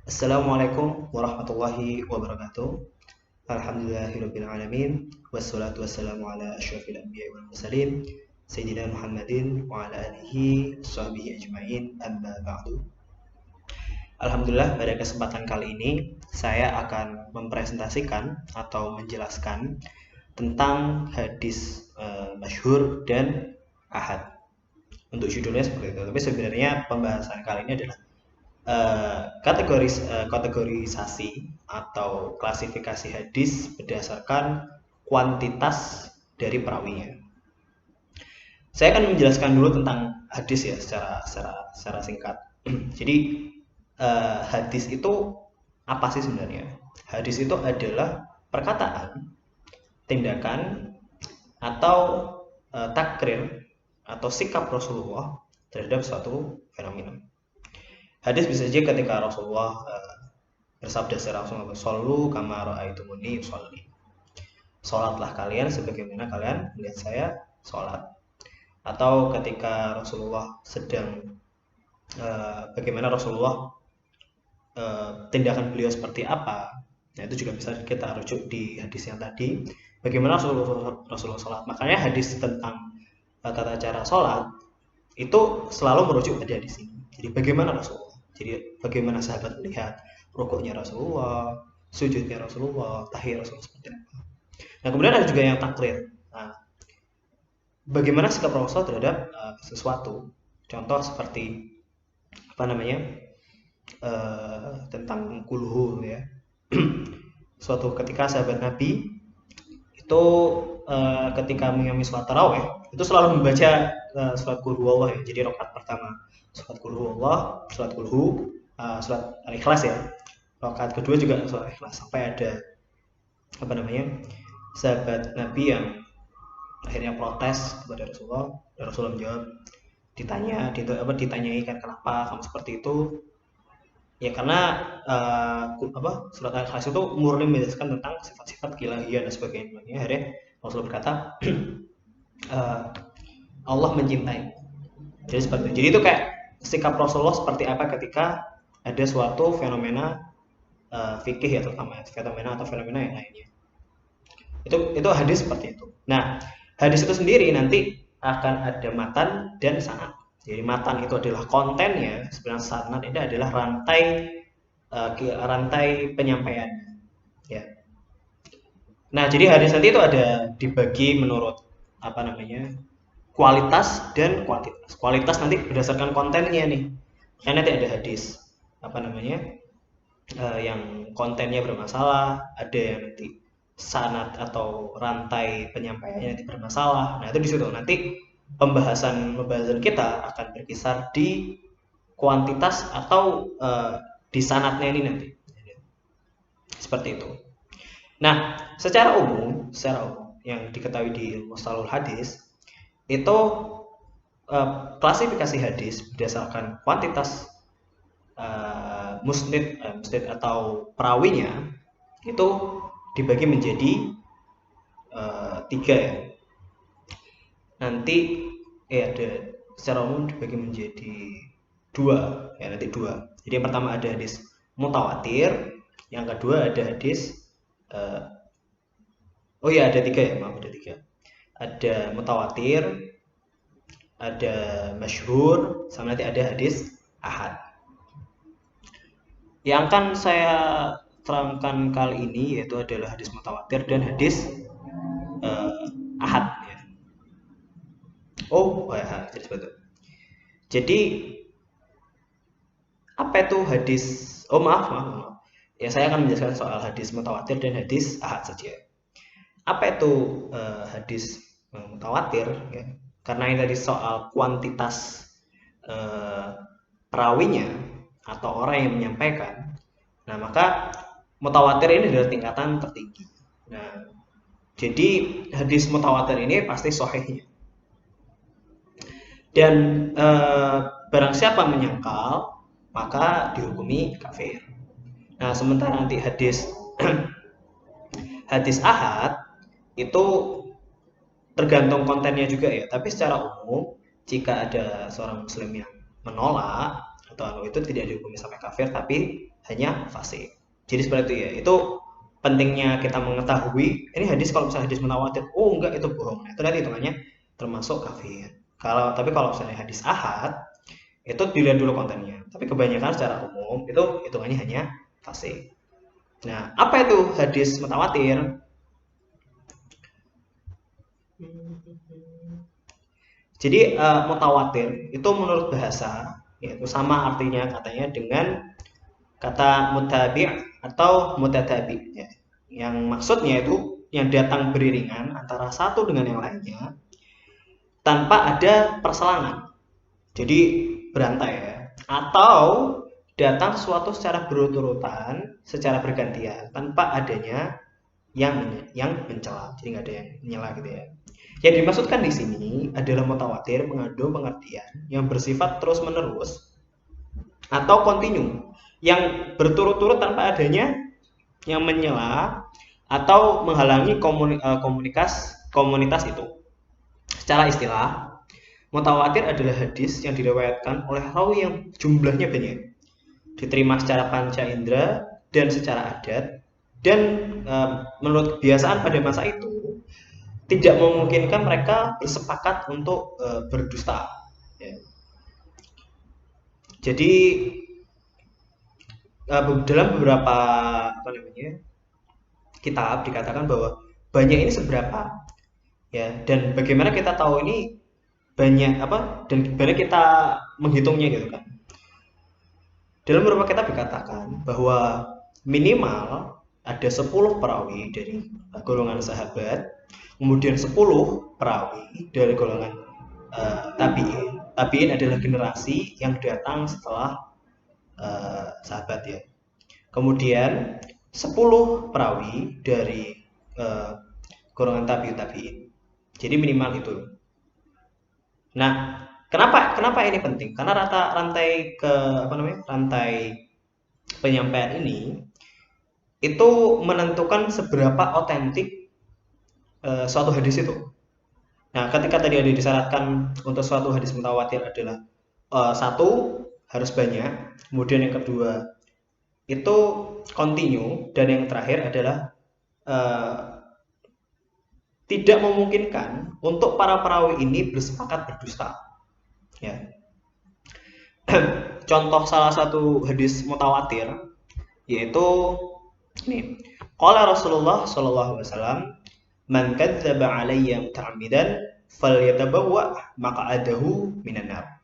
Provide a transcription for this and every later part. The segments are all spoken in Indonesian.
Assalamualaikum warahmatullahi wabarakatuh. Alhamdulillahirabbil alamin wassalatu wassalamu ala asyrofil anbiya'i wal mursalin sayyidina Muhammadin wa ala alihi washabbihi ajmain amma ba'du. Alhamdulillah pada kesempatan kali ini saya akan mempresentasikan atau menjelaskan tentang hadis masyhur dan ahad. Untuk judulnya seperti itu. Tapi sebenarnya pembahasan kali ini adalah kategorisasi atau klasifikasi hadis berdasarkan kuantitas dari perawinya. Saya akan menjelaskan dulu tentang hadis ya secara singkat. Jadi hadis itu apa sih sebenarnya? Hadis itu adalah perkataan, tindakan, atau takrir atau sikap Rasulullah terhadap suatu fenomena. Hadis bisa saja ketika Rasulullah bersabda secara langsung, "Shollu kama ra'aitumuni usolli." Salatlah kalian sebagaimana kalian melihat saya salat. Atau ketika Rasulullah sedang bagaimana Rasulullah tindakan beliau seperti apa. Nah, itu juga bisa kita rujuk di hadis yang tadi. Bagaimana Rasulullah salat. Makanya hadis tentang tata cara salat itu selalu merujuk pada hadis ini. Jadi bagaimana Rasulullah. Jadi bagaimana sahabat melihat rukuknya Rasulullah, sujudnya Rasulullah, tahiyat Rasulullah seperti apa. Nah, kemudian ada juga yang takrir. Nah, bagaimana sikap Rasulullah terhadap sesuatu. Contoh seperti apa namanya tentang kulhu ya. Suatu ketika sahabat Nabi itu ketika mengalami sholat taraweh itu selalu membaca surat kulhu Allah ya. Jadi rakaat pertama surat kulhu Allah, surat kulhu, surat al-ikhlas ya. Rakaat kedua juga surat al-ikhlas sampai ada apa namanya sahabat Nabi yang akhirnya protes kepada Rasulullah dan Rasulullah menjawab ditanyai kan kenapa kamu seperti itu ya karena surat al-ikhlas itu murni menjelaskan tentang sifat-sifat keilahiyah dan sebagainya. Akhirnya Rasulullah berkata Allah mencintai. Jadi seperti itu. Jadi itu kayak sikap Rasulullah seperti apa ketika ada suatu fenomena fikih ya, terutama fenomena atau fenomena yang lainnya. Itu hadis seperti itu. Nah, hadis itu sendiri nanti akan ada matan dan sanad. Jadi matan itu adalah kontennya, sebenarnya sanad ini adalah rantai penyampaiannya. Ya. Nah, jadi hadis nanti itu ada dibagi menurut apa namanya kualitas dan kuantitas. Kualitas nanti berdasarkan kontennya nih. Karena nanti ada hadis apa namanya yang kontennya bermasalah, ada yang nanti sanad atau rantai penyampaiannya nanti bermasalah. Nah, itu di situ nanti pembahasan kita akan berkisar di kuantitas atau di sanadnya ini nanti. Seperti itu. Nah, secara umum yang diketahui di mustalahul hadis itu klasifikasi hadis berdasarkan kuantitas musnid atau perawinya itu dibagi menjadi tiga ya. Nanti ada secara umum dibagi menjadi dua ya, nanti dua. Jadi yang pertama ada hadis mutawatir, yang kedua ada hadis ada tiga ya, maaf ada tiga. Ada mutawatir, ada masyhur, sama nanti ada hadis ahad. Yang akan saya terangkan kali ini yaitu adalah hadis mutawatir dan hadis ahad ya. Jadi seperti itu. Jadi apa itu hadis? Maaf. Ya, saya akan menjelaskan soal hadis mutawatir dan hadis ahad saja. Apa itu hadis mutawatir ya? Karena ini tadi soal kuantitas perawinya atau orang yang menyampaikan. Nah, maka mutawatir ini adalah tingkatan tertinggi. Nah, jadi hadis mutawatir ini pasti sahihnya. Dan barang siapa menyangkal maka dihukumi kafir. Nah, sementara nanti hadis hadis ahad itu tergantung kontennya juga ya, tapi secara umum jika ada seorang muslim yang menolak atau itu tidak dihukumi sampai kafir, tapi hanya fasih. Jadi seperti itu ya. Itu pentingnya kita mengetahui ini hadis, kalau misalnya hadis mutawatir, oh enggak itu bohong. Itu nanti hitungannya termasuk kafir. Tapi kalau misalnya hadis ahad itu dilihat dulu kontennya. Tapi kebanyakan secara umum itu hitungannya hanya fasih. Nah, apa itu hadis mutawatir? Jadi mutawatir itu menurut bahasa yaitu sama artinya katanya dengan kata mutabi' atau mutatabi, ya. Yang maksudnya itu yang datang beriringan antara satu dengan yang lainnya tanpa ada perselangan. Jadi berantai ya. Atau datang sesuatu secara berurut-urutan, secara bergantian tanpa adanya yang mencela. Jadi nggak ada yang menyela gitu ya. Yang dimaksudkan di sini adalah mutawatir mengandung pengertian yang bersifat terus-menerus atau kontinu, yang berturut-turut tanpa adanya yang menyela atau menghalangi komunitas itu. Secara istilah, mutawatir adalah hadis yang diriwayatkan oleh rawi yang jumlahnya banyak, diterima secara panca indera dan secara adat, dan menurut kebiasaan pada masa itu tidak memungkinkan mereka bersepakat untuk berdusta. Ya. Jadi dalam beberapa kitab dikatakan bahwa banyak ini seberapa, ya, dan bagaimana kita tahu ini banyak dan bagaimana kita menghitungnya gitu kan. Dalam beberapa kitab dikatakan bahwa minimal ada 10 perawi dari golongan sahabat, kemudian 10 perawi dari golongan tabi'in. Tabi'in adalah generasi yang datang setelah sahabat ya. Kemudian 10 perawi dari golongan tabi'in. Jadi minimal itu. Nah, kenapa ini penting? Karena rantai penyampaian ini itu menentukan seberapa otentik suatu hadis itu. Nah, ketika tadi ada disyaratkan untuk suatu hadis mutawatir adalah satu harus banyak, kemudian yang kedua itu kontinu, dan yang terakhir adalah tidak memungkinkan untuk para perawi ini bersepakat berdusta. Ya. Contoh salah satu hadis mutawatir yaitu ini, qala Rasulullah sallallahu alaihi wasallam, man kadzdzaba alayya muta'ammidan falyatabawwa maq'adahu minan nar.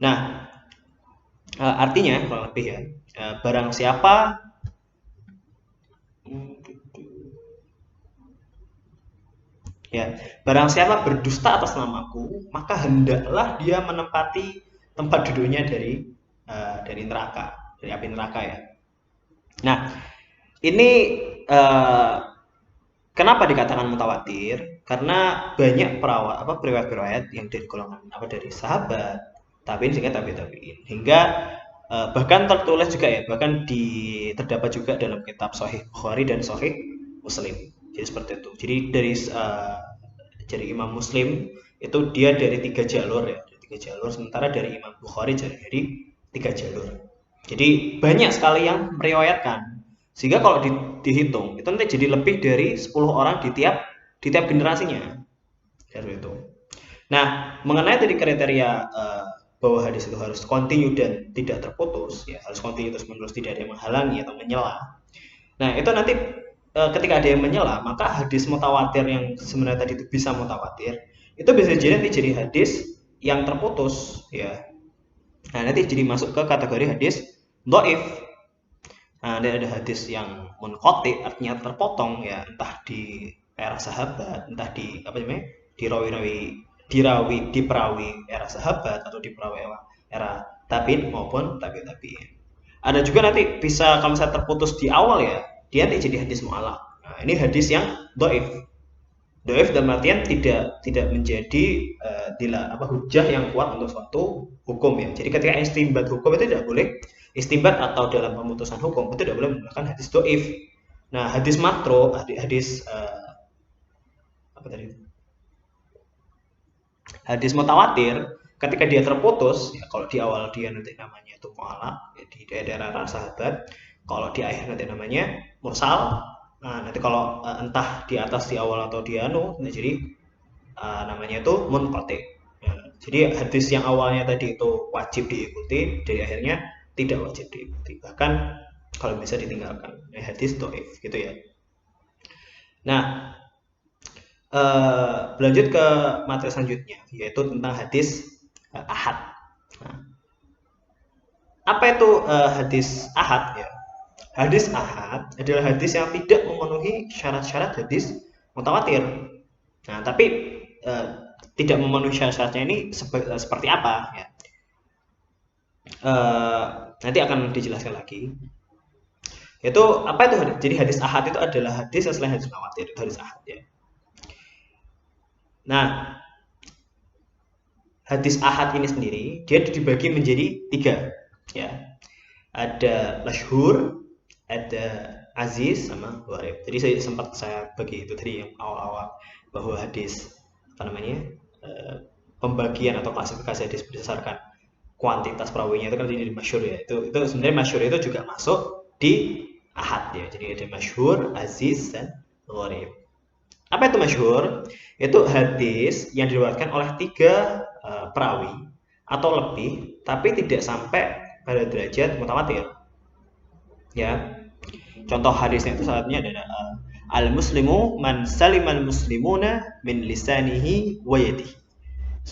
Nah, artinya kurang lebih ya, barang siapa barang siapa berdusta atas namaku, maka hendaklah dia menempati tempat duduknya dari neraka, dari api neraka ya. Nah, ini kenapa dikatakan mutawatir? Karena banyak periwayat-periwayat yang dari golongan dari sahabat, tabi'in sehingga tabi'in, hingga bahkan tertulis juga ya, bahkan terdapat juga dalam kitab Sahih Bukhari dan Sahih Muslim. Jadi seperti itu. Jadi dari Imam Muslim itu dia dari 3 jalur ya, sementara dari Imam Bukhari dari 3 jalur. Jadi banyak sekali yang meriwayatkan, sehingga kalau dihitung itu nanti jadi lebih dari 10 orang di tiap generasinya. Dari itu. Nah, mengenai tadi kriteria bahwa hadis itu harus kontinu dan tidak terputus, ya harus kontinu terus menerus, tidak ada yang menghalangi atau menyela. Nah, itu nanti ketika ada yang menyela, maka hadis mutawatir yang sebenarnya tadi itu bisa mutawatir, itu bisa jadi hadis yang terputus ya. Nah, nanti jadi masuk ke kategori hadis dhaif. Nah, ada hadis yang munqati, artinya terpotong ya, entah di era sahabat, entah di di perawi era sahabat atau di perawi era tabi'in maupun tabi'in. Ada juga nanti bisa kalau misalnya terputus di awal ya, dia nanti jadi hadis mu'allaq. Nah, ini hadis yang dhaif. Dhaif dalam artian tidak menjadi hujah yang kuat untuk suatu hukum ya. Jadi ketika istinbat hukum itu tidak boleh, istinbat atau dalam pemutusan hukum itu tidak boleh menggunakan hadis dhaif. Nah, hadis matru, hadis mutawatir, ketika dia terputus ya, kalau di awal dia nanti namanya itu mu'allaq, ya, daerah sahabat. Kalau di akhir nanti namanya mursal. Nah, nanti kalau entah di atas, di awal atau di nah, jadi namanya itu munqati. Nah, jadi hadis yang awalnya tadi itu wajib diikuti, dari akhirnya tidak wajib diikuti. Bahkan kalau bisa ditinggalkan. Nah, hadis dhaif gitu ya. Nah, berlanjut ke materi selanjutnya, yaitu tentang hadis ahad. Nah, apa itu hadis ahad ya? Hadis ahad adalah hadis yang tidak memenuhi syarat-syarat hadis mutawatir. Nah, tapi tidak memenuhi syarat-syaratnya ini seperti apa ya? Nanti akan dijelaskan lagi. Itu apa itu hadis? Jadi hadis ahad itu adalah hadis yang selain hadis mutawatir, itu hadis ahad ya. Nah, hadis ahad ini sendiri dia dibagi menjadi 3 ya. Ada masyhur, ada aziz, sama gharib. Jadi saya bagi itu tadi yang awal-awal, bahwa hadis pembagian atau klasifikasi hadis berdasarkan kuantitas perawinya itu kan jadi masyhur ya. Itu sebenarnya masyhur itu juga masuk di ahad ya. Jadi ada masyhur, aziz, dan gharib. Apa itu masyhur? Itu hadis yang diriwayatkan oleh 3 perawi atau lebih, tapi tidak sampai pada derajat mutawatir. Ya. Contoh hadisnya itu saatnya adalah al-muslimu man salimal muslimuna min lisanihi wa yadihi.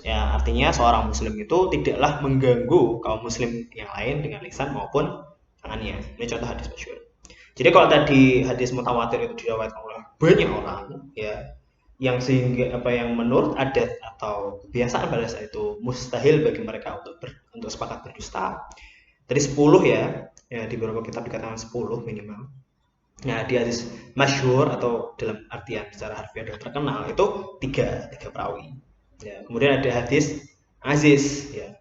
Ya, artinya seorang muslim itu tidaklah mengganggu kaum muslim yang lain dengan lisan maupun tangannya. Ini contoh hadis masyhur. Jadi kalau tadi hadis mutawatir itu diriwayatkan oleh banyak orang ya, yang sehingga yang menurut adat atau kebiasaan pada saat itu mustahil bagi mereka untuk sepakat berdusta. Tadi 10 ya, di beberapa kitab dikatakan 10 minimal. Nah, di hadis masyhur atau dalam artian secara harfiah dan terkenal itu 3 perawi. Ya, kemudian ada hadis aziz ya.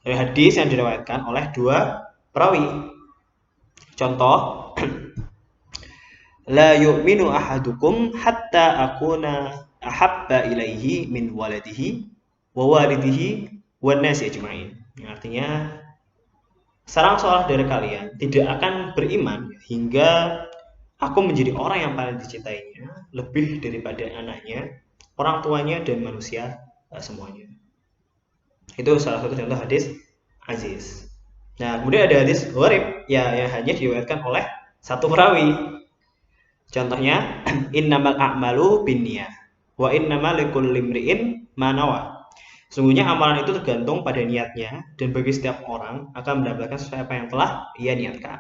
Ada hadis yang diriwayatkan oleh 2 perawi. Contoh la yu'minu ahadukum hatta akuna ahabba ilaihi min waladihi wa walidihi wan nasi ajma'in. Artinya seorang dari kalian tidak akan beriman hingga aku menjadi orang yang paling dicintainya lebih daripada anaknya, orang tuanya, dan manusia semuanya. Itu salah satu contoh hadis aziz. Nah, kemudian ada hadis gharib ya, yang hanya diriwayatkan oleh 1 perawi. Contohnya innamal a'malu binniyah wa innamal likulli imri'in ma nawa. Sungguhnya amalan itu tergantung pada niatnya, dan bagi setiap orang akan mendapatkan sesuai apa yang telah ia niatkan.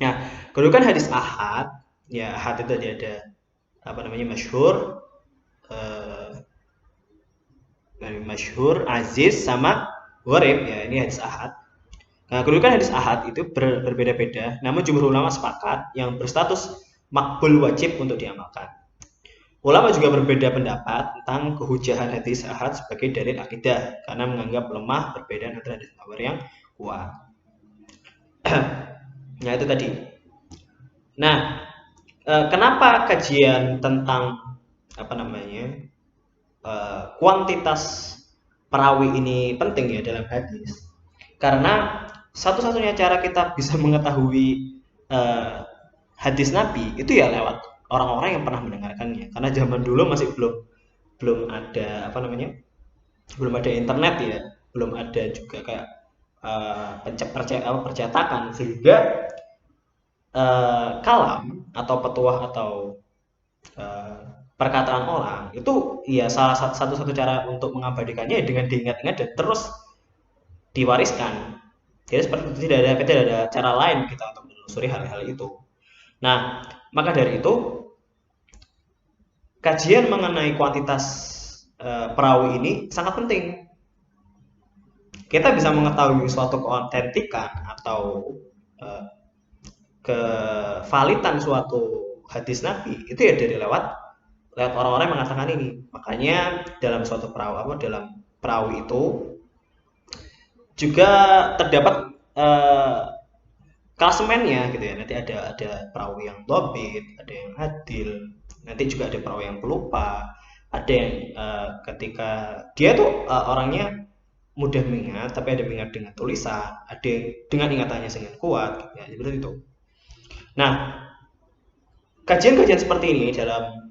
Nah, kedudukan hadis ahad ya, ahad itu ada masyhur, aziz, sama gharib ya, ini hadis ahad. Nah, kedudukan hadis ahad itu berbeda-beda, namun jumhur ulama sepakat yang berstatus makbul wajib untuk diamalkan. Ulama juga berbeda pendapat tentang kehujahan hadis ahad sebagai dalil akidah, karena menganggap lemah perbedaan antara hadis mutawatir yang kuat. Nah, itu tadi. Nah, kenapa kajian tentang kuantitas perawi ini penting ya dalam hadis? Karena satu-satunya cara kita bisa mengetahui hadis Nabi itu ya lewat orang-orang yang pernah mendengarkannya. Karena zaman dulu masih belum ada belum ada internet ya, belum ada juga kayak percetakan, sehingga kalam atau petuah atau perkataan orang itu ya salah satu cara untuk mengabadikannya dengan diingat-ingat dan terus diwariskan. Jadi seperti itu, tidak ada cara lain kita untuk menelusuri hal-hal itu. Nah, maka dari itu kajian mengenai kuantitas perawi ini sangat penting. Kita bisa mengetahui suatu keautentikan atau kevalitan suatu hadis Nabi itu ya dari lewat orang-orang yang mengatakan ini. Makanya dalam suatu perawi itu juga terdapat klasemennya gitu ya. Nanti ada perawi yang dhabit, ada yang adil, nanti juga ada perawi yang pelupa, ada yang ketika dia tuh orangnya mudah mengingat, tapi ada mengingat dengan tulisan, ada dengan ingatannya sangat kuat, gitu ya, seperti itu. Nah, kajian-kajian seperti ini dalam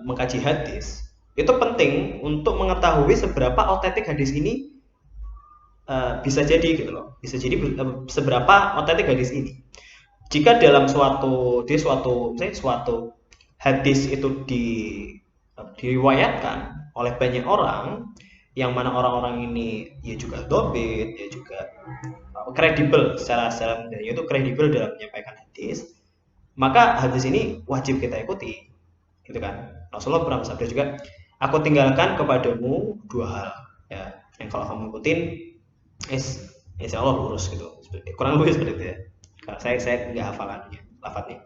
mengkaji hadis itu penting untuk mengetahui seberapa otentik hadis ini bisa jadi gitu loh, bisa jadi seberapa otentik hadis ini. Jika dalam misalnya suatu hadis itu diriwayatkan oleh banyak orang, yang mana orang-orang ini ya juga dobit, ya juga kredibel secara mudahnya itu kredibel dalam menyampaikan hadis, maka hadis ini wajib kita ikuti, gitu kan. Rasulullah pernah bersabda juga, aku tinggalkan kepadamu dua hal, ya, yang kalau kamu ikutin, insya Allah lurus gitu, kurang lebih seperti itu ya. Karena saya nggak hafalannya, lafadznya.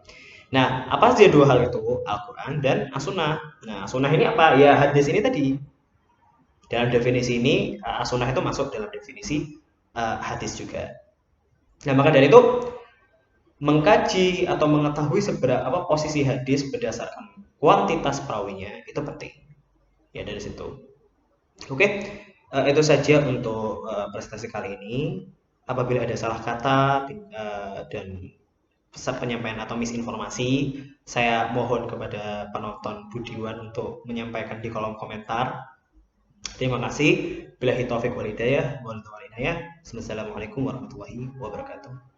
Nah, apa sih dua hal itu? Al-Quran dan As-Sunnah. Nah, As-Sunnah ini apa? Ya, hadis ini tadi. Dalam definisi ini, As-Sunnah itu masuk dalam definisi hadis juga. Nah, maka dari itu, mengkaji atau mengetahui seberapa posisi hadis berdasarkan kuantitas perawinya itu penting. Ya, dari situ. Oke, itu saja untuk presentasi kali ini. Apabila ada salah kata dan pesan penyampaian atau misinformasi, saya mohon kepada penonton Budiwan untuk menyampaikan di kolom komentar. Terima kasih. Billahi taufiq wal hidayah. Wassalamualaikum warahmatullahi wabarakatuh.